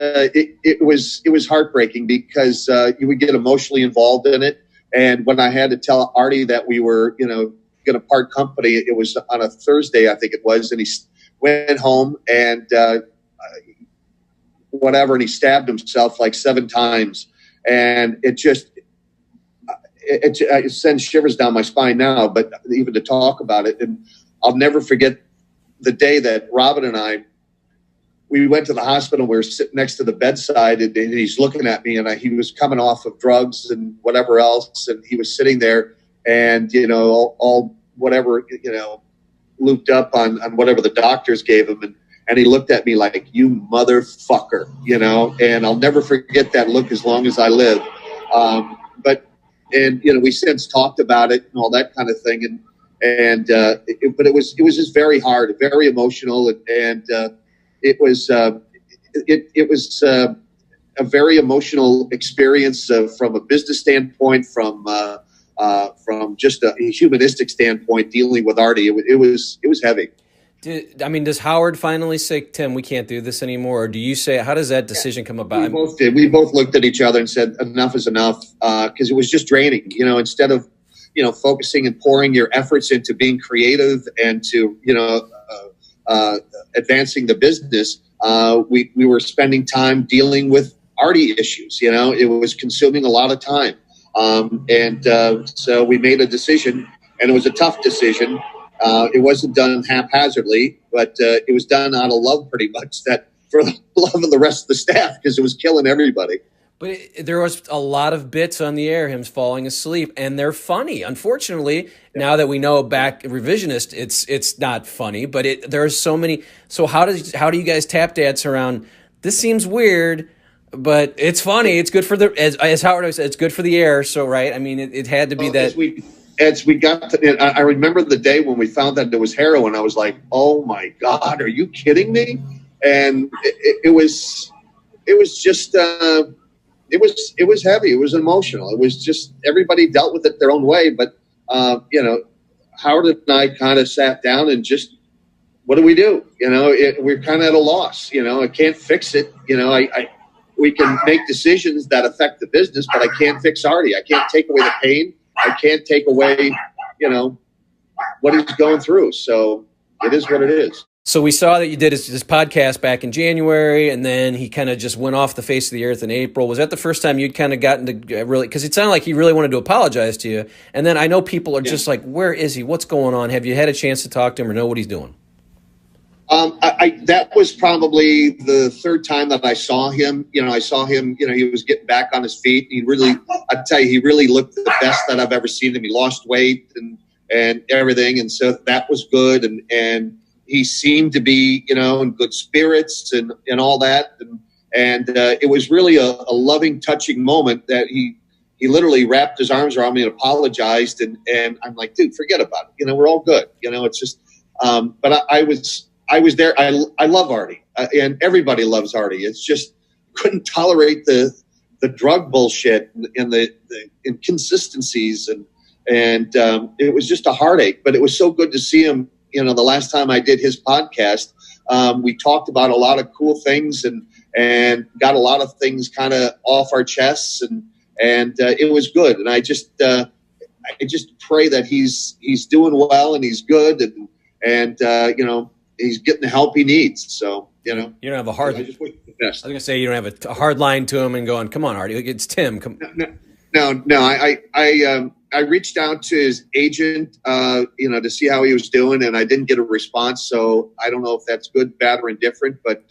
it was heartbreaking because you would get emotionally involved in it. And when I had to tell Artie that we were, going to part company, it was on a Thursday, I think it was, and he went home and whatever, and he stabbed himself like 7 times, and it sends shivers down my spine now. But even to talk about it, and I'll never forget the day that Robin and we went to the hospital. We were sitting next to the bedside, and he's looking at me, and he was coming off of drugs and whatever else, and he was sitting there, and all whatever, looped up on whatever the doctors gave him, and he looked at me like, "You motherfucker," and I'll never forget that look as long as I live. But we since talked about it and all that kind of thing, but it was just very hard, very emotional, and it was a very emotional experience from a business standpoint, from just a humanistic standpoint, dealing with Artie. It was heavy. Does Howard finally say, "Tim, we can't do this anymore"? Or do you say, how does that decision come about? We both did. We both looked at each other and said, enough is enough, because it was just draining. Instead of, focusing and pouring your efforts into being creative and to, advancing the business, we were spending time dealing with Artie issues. It was consuming a lot of time. So we made a decision, and it was a tough decision. It wasn't done haphazardly, but it was done out of love, pretty much, that for the love of the rest of the staff, because it was killing everybody. But there was a lot of bits on the air, him falling asleep, and they're funny. Unfortunately, now that we know back revisionist, it's not funny, but there are so many. So how do you guys tap dance around? This seems weird, but it's funny. It's good for as Howard always said, it's good for the air. So right, it had to be that. As we got to, I remember the day when we found that there was heroin. I was like, "Oh my God, are you kidding me?" And it was just. It was heavy. It was emotional. It was just, everybody dealt with it their own way. But, Howard and I kind of sat down and just, what do we do? We're kind of at a loss. I can't fix it. We can make decisions that affect the business, but I can't fix Artie. I can't take away the pain. I can't take away, what he's going through. So it is what it is. So we saw that you did this podcast back in January, and then he kind of just went off the face of the earth in April. Was that the first time you'd kind of gotten to really, because it sounded like he really wanted to apologize to you. And then I know people are just like, where is he? What's going on? Have you had a chance to talk to him or know what he's doing? That was probably the third time that I saw him. I saw him, he was getting back on his feet. He really looked the best that I've ever seen him. He lost weight and everything. And so that was good. And he seemed to be, in good spirits and all that. And it was really a loving, touching moment that he literally wrapped his arms around me and apologized. And I'm like, dude, forget about it. We're all good. It's just, but I was there. I love Artie, and everybody loves Artie. It's just couldn't tolerate the drug bullshit and the inconsistencies. And it was just a heartache, but it was so good to see him. The last time I did his podcast, we talked about a lot of cool things and got a lot of things kind of off our chests, and it was good. And I just pray that he's doing well and he's good and he's getting the help he needs. So you don't have a hard. I just wish the best. I was gonna say you don't have a hard line to him and going, "Come on, Artie, it's Tim." Come. No. I reached out to his agent, to see how he was doing, and I didn't get a response. So I don't know if that's good, bad, or indifferent, but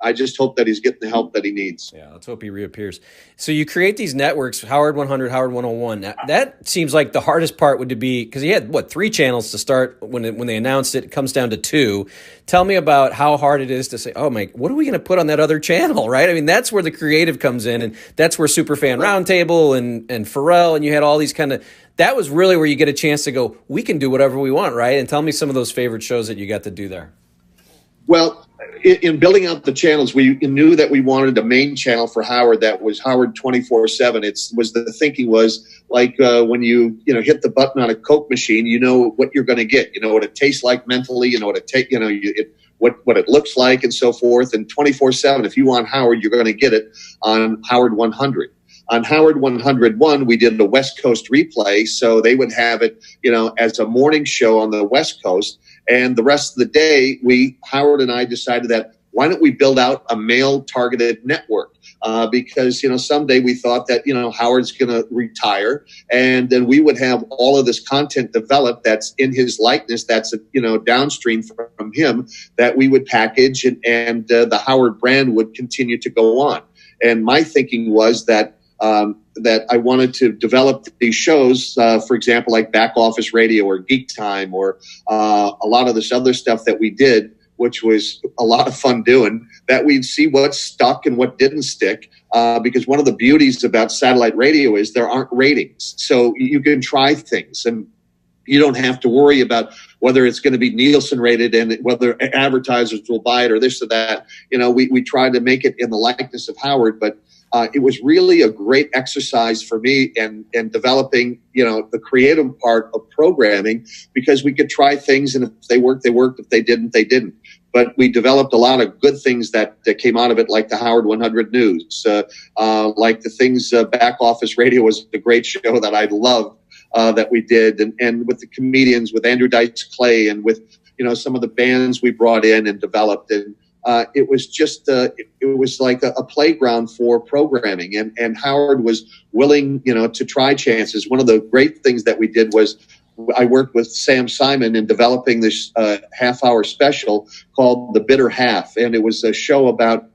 I just hope that he's getting the help that he needs. Yeah, let's hope he reappears. So you create these networks, Howard 100, Howard 101. That seems like the hardest part would be, because he had, 3 channels to start when they announced it. It comes down to 2. Tell me about how hard it is to say, oh, my, what are we going to put on that other channel, right? That's where the creative comes in, and that's where Superfan Roundtable and Pharrell, and you had all these kind of, that was really where you get a chance to go, we can do whatever we want, right? And tell me some of those favorite shows that you got to do there. Well, in building out the channels, we knew that we wanted a main channel for Howard that was Howard 24/7. The thinking was like when you hit the button on a Coke machine, you know what you're going to get. You know what it tastes like mentally. You know what it what it looks like and so forth. And 24/7, if you want Howard, you're going to get it on Howard 100. On Howard 101, we did a West Coast replay, so they would have it, as a morning show on the West Coast. And the rest of the day, Howard and I decided that why don't we build out a male-targeted network? Because, someday we thought that, Howard's going to retire, and then we would have all of this content developed that's in his likeness, that's, downstream from him, that we would package, and the Howard brand would continue to go on. And my thinking was that I wanted to develop these shows, for example, like Back Office Radio or Geek Time or a lot of this other stuff that we did, which was a lot of fun doing, that we'd see what stuck and what didn't stick. Because one of the beauties about satellite radio is there aren't ratings. So you can try things and you don't have to worry about whether it's going to be Nielsen rated and whether advertisers will buy it or this or that. We tried to make it in the likeness of Howard, but it was really a great exercise for me and developing, the creative part of programming, because we could try things, and if they worked, they worked. If they didn't, they didn't. But we developed a lot of good things that came out of it, like the Howard 100 News, like the things. Back Office Radio was a great show that I loved that we did, and with the comedians, with Andrew Dice Clay, and with some of the bands we brought in and developed. And it was just it was like a playground for programming, and Howard was willing to try chances. One of the great things that we did was I worked with Sam Simon in developing this half-hour special called The Bitter Half, and it was a show about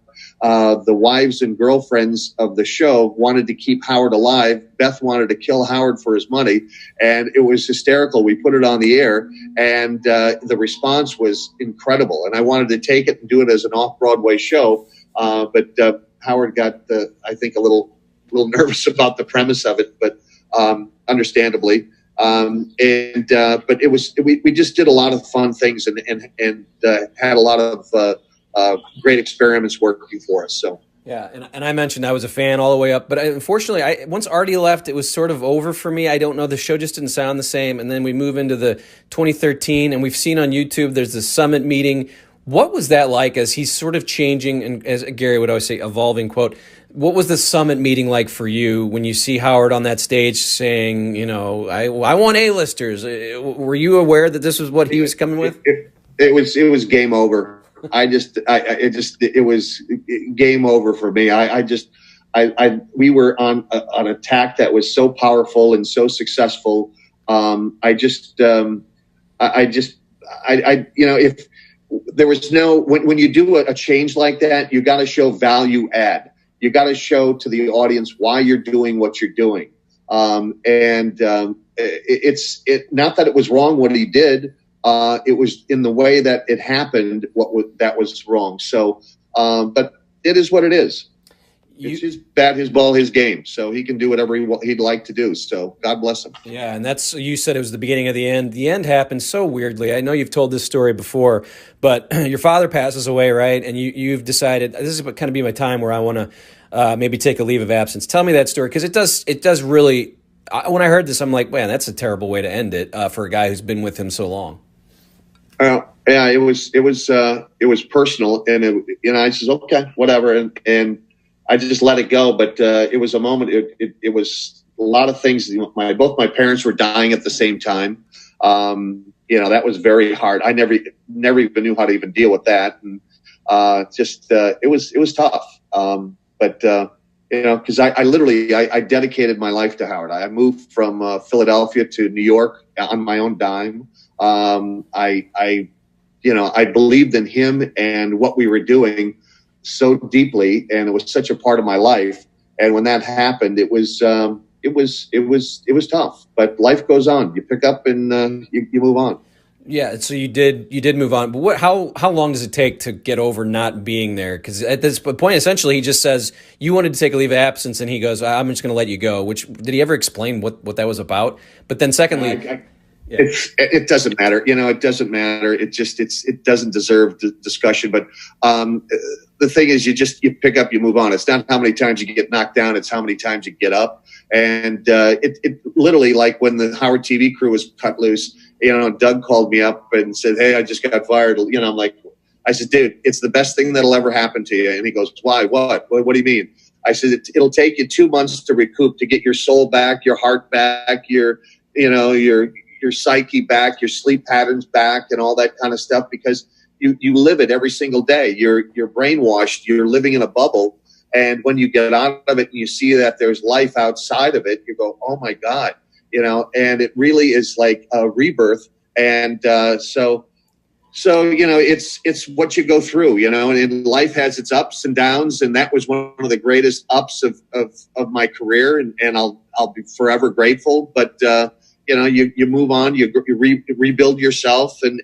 the wives and girlfriends of the show wanted to keep Howard alive. Beth wanted to kill Howard for his money, and it was hysterical. We put it on the air, and the response was incredible. And I wanted to take it and do it as an off-Broadway show, but Howard got, I think, a little nervous about the premise of it, but understandably. But it was we just did a lot of fun things and had a lot of great experiments working for us. So yeah, and I mentioned I was a fan all the way up, but unfortunately, once Artie left, it was sort of over for me. I don't know, the show just didn't sound the same. And then we move into the 2013, and we've seen on YouTube there's the summit meeting. What was that like as he's sort of changing, and as Gary would always say, evolving, quote, what was the summit meeting like for you when you see Howard on that stage saying, I want A-listers? Were you aware that this was what he was coming with? It was game over. It was game over for me. We were on an attack that was so powerful and so successful. If there was when you do a change like that, you got to show value add. You got to show to the audience why you're doing what you're doing. It's not that it was wrong what he did. It was in the way that it happened that was wrong. So, but it is what it is. It's his bat, his ball, his game. So he can do whatever he'd like to do. So God bless him. Yeah, and you said it was the beginning of the end. The end happened so weirdly. I know you've told this story before, but your father passes away, right? And you've decided this is kind of be my time where I want to maybe take a leave of absence. Tell me that story, because it does really. When I heard this, I'm like, man, that's a terrible way to end it for a guy who's been with him so long. Yeah, it was personal, and I said, okay, whatever, and I just let it go. But it was a moment. It was a lot of things. Both my parents were dying at the same time. That was very hard. I never even knew how to even deal with that, and it was tough. Because I literally dedicated my life to Howard. I moved from Philadelphia to New York on my own dime. I believed in him and what we were doing so deeply, and it was such a part of my life. And when that happened, it was tough. But life goes on. You pick up and you move on. Yeah, so you did move on. But how long does it take to get over not being there? Because at this point, essentially, he just says, you wanted to take a leave of absence, and he goes, I'm just going to let you go. Which, did he ever explain what that was about? But then secondly... It doesn't matter. It doesn't matter. It doesn't deserve discussion. But the thing is, you pick up, you move on. It's not how many times you get knocked down. It's how many times you get up. And it literally, like when the Howard TV crew was cut loose, Doug called me up and said, hey, I just got fired. I'm like, I said, dude, it's the best thing that'll ever happen to you. And he goes, why? What do you mean? I said, it'll take you 2 months to recoup, to get your soul back, your heart back, your psyche back, your sleep patterns back, and all that kind of stuff, because you live it every single day. You're brainwashed. You're living in a bubble. And when you get out of it and you see that there's life outside of it, you go, oh my God, and it really is like a rebirth. And so it's what you go through, and life has its ups and downs. And that was one of the greatest ups of my career. And I'll be forever grateful. But, you move on, you rebuild yourself, and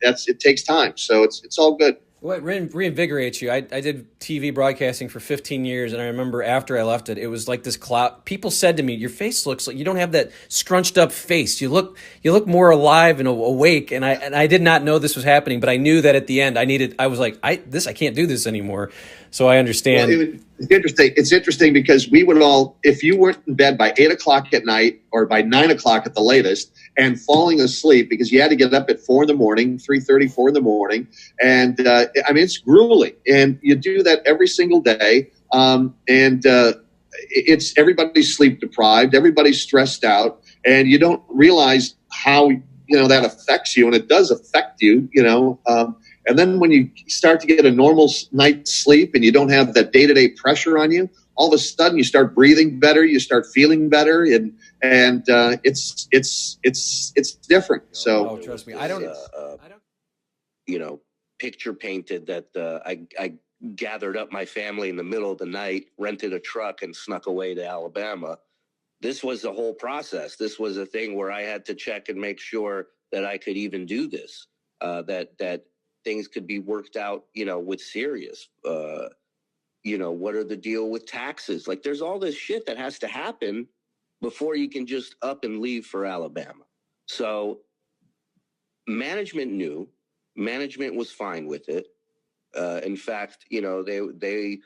it takes time. So it's all good. What reinvigorates you? I did TV broadcasting for 15 years, and I remember after I left it, it was like this cloud. People said to me, "Your face looks like you don't have that scrunched up face. You look more alive and awake." And I did not know this was happening, but I knew that at the end I was like, I can't do this anymore. So I understand. Well, it's interesting. It's interesting because we would all, if you weren't in bed by 8 o'clock at night or by 9 o'clock at the latest, and falling asleep because you had to get up at 4 in the morning, 3:30, 4 in the morning. And it's grueling. And you do that every single day. It's everybody's sleep deprived. Everybody's stressed out. And you don't realize how, that affects you. And it does affect you, and then when you start to get a normal night's sleep and you don't have that day-to-day pressure on you, all of a sudden you start breathing better, you start feeling better, and it's different. So trust me, I don't picture painted that I gathered up my family in the middle of the night, rented a truck, and snuck away to Alabama. This was the whole process. This was a thing where I had to check and make sure that I could even do this, that things could be worked out, with serious, what are the deal with taxes? Like, there's all this shit that has to happen before you can just up and leave for Alabama. So management knew, management was fine with it. In fact, they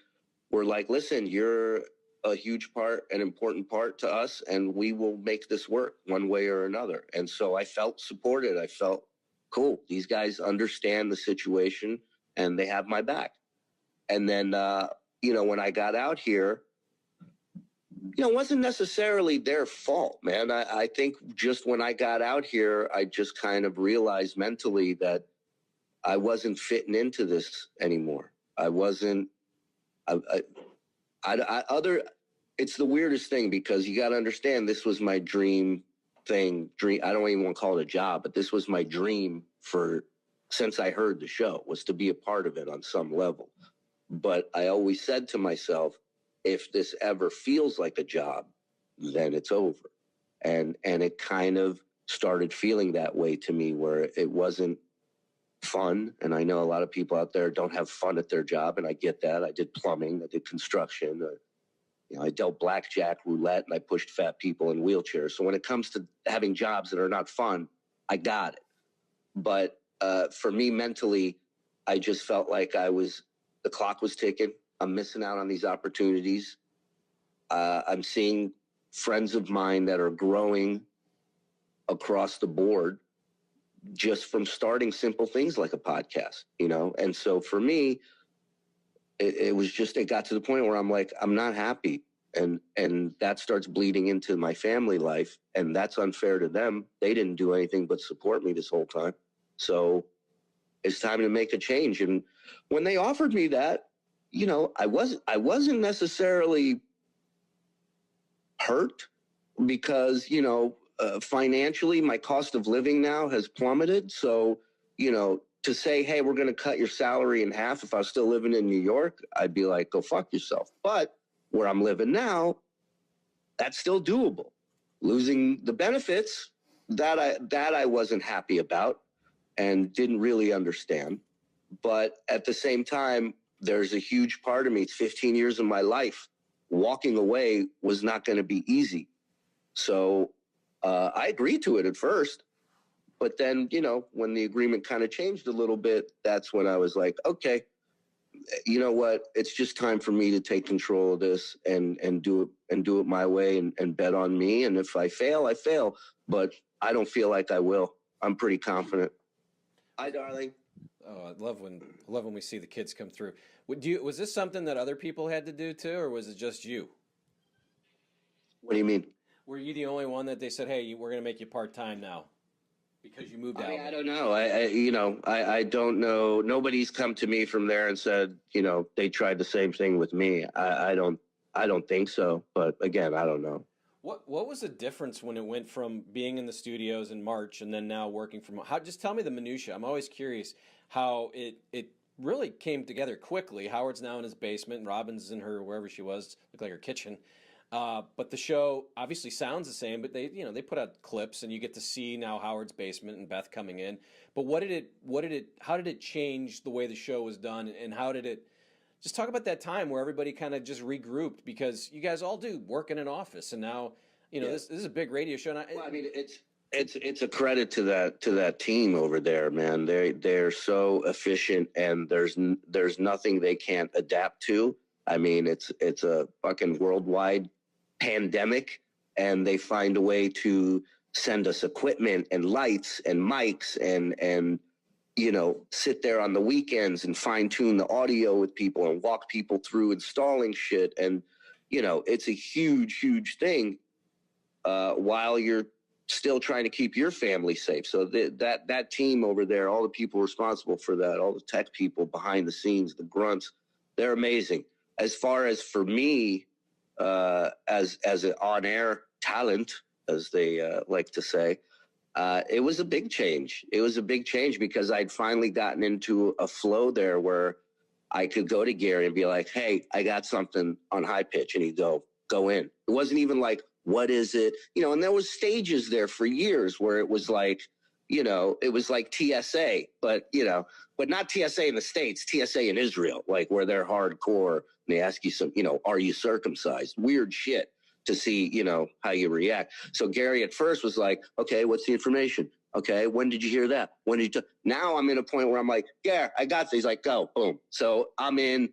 were like, listen, you're a huge part, an important part to us, and we will make this work one way or another. And so I felt supported. I felt, cool, these guys understand the situation and they have my back. And then, when I got out here, it wasn't necessarily their fault, man. I think just when I got out here, I just kind of realized mentally that I wasn't fitting into this anymore. I wasn't, it's the weirdest thing because you got to understand this was my dream thing. I don't even want to call it a job, but this was my dream since I heard the show, was to be a part of it on some level. But I always said to myself, if this ever feels like a job, then it's over. And it kind of started feeling that way to me, where it wasn't fun. And I know a lot of people out there don't have fun at their job, and I get that. I did plumbing, I did construction, I dealt blackjack, roulette, and I pushed fat people in wheelchairs. So when it comes to having jobs that are not fun, I got it. But for me mentally, I just felt like the clock was ticking. I'm missing out on these opportunities. I'm seeing friends of mine that are growing across the board just from starting simple things like a podcast, And so for me, it got to the point where I'm like, I'm not happy. And that starts bleeding into my family life. And that's unfair to them. They didn't do anything but support me this whole time. So it's time to make a change. And when they offered me that, I wasn't necessarily hurt because, financially, my cost of living now has plummeted. So, to say, hey, we're going to cut your salary in half if I was still living in New York, I'd be like, go fuck yourself. But where I'm living now, that's still doable. Losing the benefits, that I wasn't happy about and didn't really understand. But at the same time, there's a huge part of me, it's 15 years of my life. Walking away was not going to be easy. So I agreed to it at first. But then, when the agreement kind of changed a little bit, that's when I was like, okay, you know what? It's just time for me to take control of this and do it my way and bet on me. And if I fail, I fail. But I don't feel like I will. I'm pretty confident. Hi, darling. Oh, I love when we see the kids come through. Was this something that other people had to do too, or was it just you? What do you mean? Were you the only one that they said, "Hey, we're going to make you part-time now because you moved out"? I don't know. I don't know. Nobody's come to me from there and said, they tried the same thing with me. I don't think so. But again, I don't know. What was the difference when it went from being in the studios in March and then now working from home? Just tell me the minutia. I'm always curious how it really came together quickly. Howard's now in his basement, and Robin's in her wherever she was, looked like her kitchen. But the show obviously sounds the same, but they put out clips and you get to see now Howard's basement and Beth coming in. But how did it change the way the show was done, and how did it just talk about that time where everybody kind of just regrouped, because you guys all do work in an office, and now this is a big radio show. It's a credit to that team over there, man. They're so efficient, and there's nothing they can't adapt to. I mean, it's a fucking worldwide pandemic, and they find a way to send us equipment and lights and mics and sit there on the weekends and fine tune the audio with people and walk people through installing shit. And, it's a huge, huge thing while you're still trying to keep your family safe. So that team over there, all the people responsible for that, all the tech people behind the scenes, the grunts, they're amazing. As far as for me, as an on-air talent, as they like to say, it was a big change. It was a big change because I'd finally gotten into a flow there where I could go to Gary and be like, "Hey, I got something on high pitch," and he'd go in. It wasn't even like, "What is it?" And there was stages there for years where it was like, it was like TSA, but not TSA in the States, TSA in Israel, like where they're hardcore. And they ask you some, are you circumcised? Weird shit to see, how you react. So Gary at first was like, "Okay, what's the information? Okay, when did you hear that? When did you?" Now I'm in a point where I'm like, "Yeah, I got this." He's like, "Go, boom." So I'm in,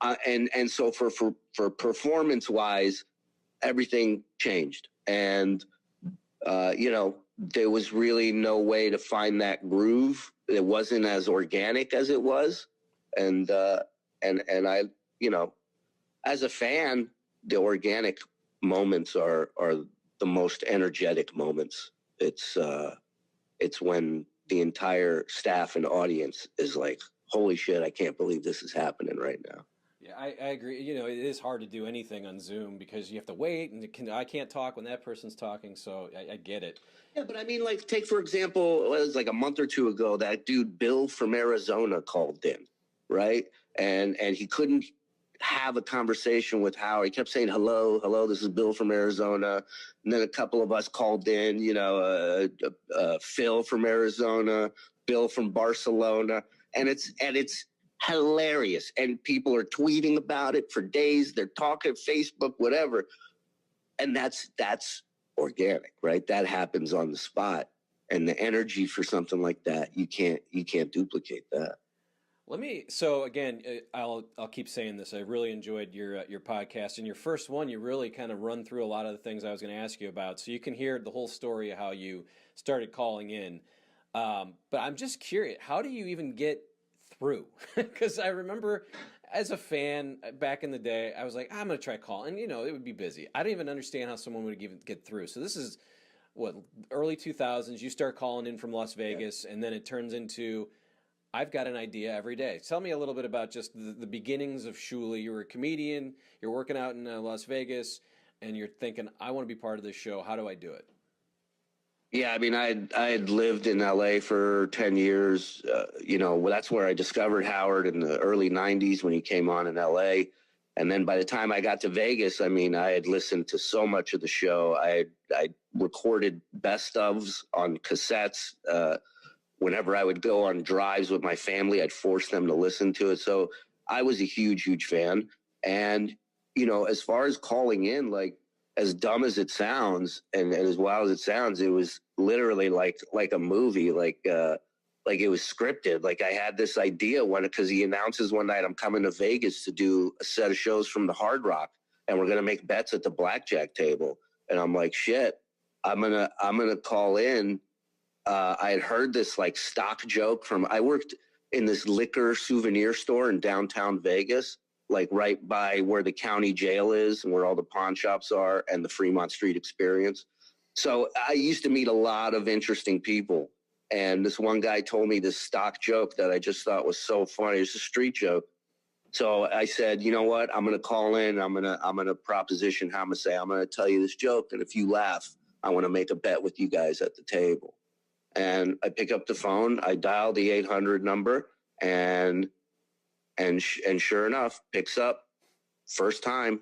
and so for performance wise, everything changed, and there was really no way to find that groove. It wasn't as organic as it was. And I, as a fan, the organic moments are the most energetic moments. It's when the entire staff and audience is like, "Holy shit, I can't believe this is happening right now." Yeah, I agree. It is hard to do anything on Zoom because you have to wait, and I can't talk when that person's talking, so I get it. Yeah, but I mean, like, take, for example, it was like a month or two ago, that dude Bill from Arizona called in, right? And he couldn't have a conversation with Howard. He kept saying, hello, this is Bill from Arizona. And then a couple of us called in, Phil from Arizona, Bill from Barcelona. And it's hilarious. And people are tweeting about it for days. They're talking Facebook, whatever. And that's organic, right? That happens on the spot. And the energy for something like that, you can't duplicate that. So again, I'll keep saying this. I really enjoyed your podcast. In your first one, you really kind of run through a lot of the things I was going to ask you about, so you can hear the whole story of how you started calling in. But I'm just curious, how do you even get through? Because I remember as a fan back in the day, I was like, I'm going to try calling. And, it would be busy. I didn't even understand how someone would even get through. So this is, early 2000s, you start calling in from Las Vegas, and then it turns into, I've got an idea every day. Tell me a little bit about just the beginnings of Shuli. You were a comedian, you're working out in Las Vegas, and you're thinking, I want to be part of this show. How do I do it? Yeah, I mean, I had lived in LA for 10 years. That's where I discovered Howard in the early 90s when he came on in LA. And then by the time I got to Vegas, I mean, I had listened to so much of the show. I recorded best ofs on cassettes. Whenever I would go on drives with my family, I'd force them to listen to it. So I was a huge, huge fan. And, as far as calling in, like, as dumb as it sounds and as wild as it sounds, it was literally like a movie, like it was scripted. Like, I had this idea because he announces one night, I'm coming to Vegas to do a set of shows from the Hard Rock, and we're going to make bets at the blackjack table. And I'm like, shit, I'm going to call in. I had heard this like stock joke I worked in this liquor souvenir store in downtown Vegas, like right by where the county jail is and where all the pawn shops are and the Fremont Street Experience. So I used to meet a lot of interesting people. And this one guy told me this stock joke that I just thought was so funny. It's a street joke. So I said, you know what? I'm going to call in. I'm going to proposition how I'm going to say, I'm going to tell you this joke. And if you laugh, I want to make a bet with you guys at the table. And I pick up the phone. I dial the 800 number and sure enough, picks up. First time,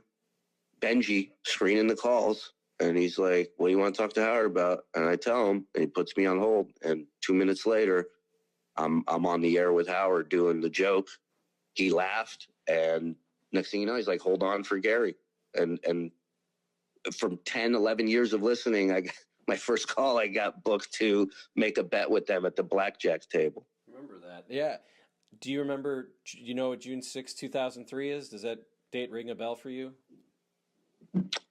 Benji screening the calls. And he's like, what do you want to talk to Howard about? And I tell him, and he puts me on hold. And 2 minutes later, I'm on the air with Howard doing the joke. He laughed. And next thing you know, he's like, hold on for Gary. And from 10, 11 years of listening, my first call, I got booked to make a bet with them at the blackjack table. Remember that. Yeah. Do you remember, you know what June 6, 2003 is? Does that date ring a bell for you?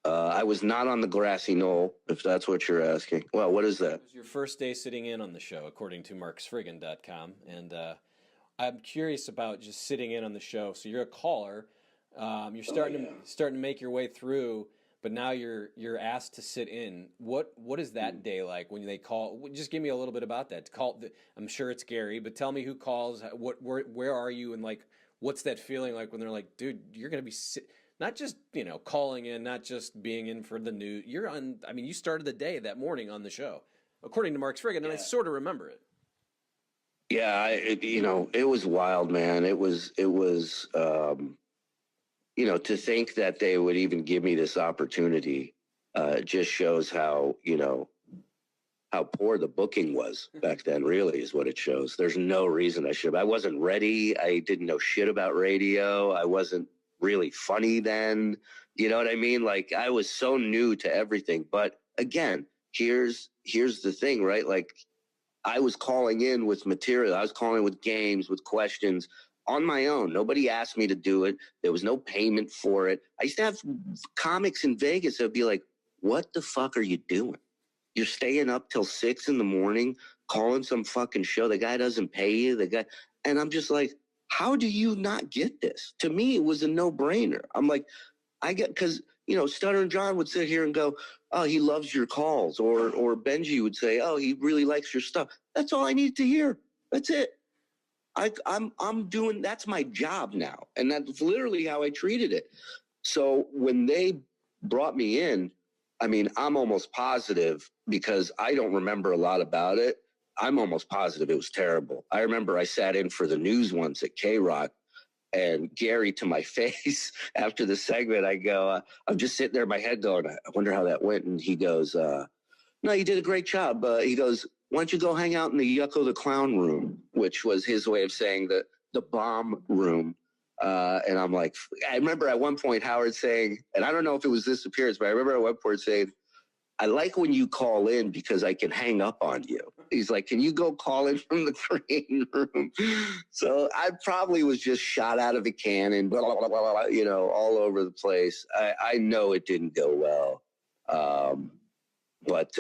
I was not on the grassy knoll, if that's what you're asking. Well, what is that? It was your first day sitting in on the show, according to marksfriggin.com. And I'm curious about just sitting in on the show. So you're a caller. You're starting to make your way through, but now you're asked to sit in. What is that day like when they call? Just give me a little bit about that. I'm sure it's Gary, but tell me who calls. Where are you, and like what's that feeling like when they're like, dude, you're gonna be not just calling in, not just being in for the news. You're on. I mean, you started the day that morning on the show, according to Mark Friggin, and I sort of remember it. Yeah, it was wild, man. It was. To think that they would even give me this opportunity just shows how poor the booking was back then, really, is what it shows. There's no reason I wasn't ready. I didn't know shit about radio. I wasn't really funny then. You know what I mean? Like, I was so new to everything. But again, here's the thing, right? Like, I was calling in with material. I was calling in with games, with questions, on my own. Nobody asked me to do it. There was no payment for it. I used to have comics in Vegas that would be like, what the fuck are you doing? You're staying up till 6 in.the.morning, calling some fucking show. The guy doesn't pay you. And I'm just like, how do you not get this? To me, it was a no-brainer. I'm like, because Stuttering John would sit here and go, oh, he loves your calls. Or Benji would say, oh, he really likes your stuff. That's all I need to hear. That's it. I'm doing, that's my job now. And that's literally how I treated it. So when they brought me in, I mean, I'm almost positive, because I don't remember a lot about it. I'm almost positive it was terrible. I remember I sat in for the news once at K-Rock, and Gary, to my face after the segment, I go, I'm just sitting there in my head going, I wonder how that went. And he goes, no, you did a great job. He goes, why don't you go hang out in the Yucko the Clown room, which was his way of saying the bomb room. And I'm like, I remember at one point Howard saying, and I don't know if it was this appearance, but I remember at one point saying, I like when you call in because I can hang up on you. He's like, can you go call in from the green room? So I probably was just shot out of a cannon, blah, blah, blah, blah, blah, all over the place. I know it didn't go well. But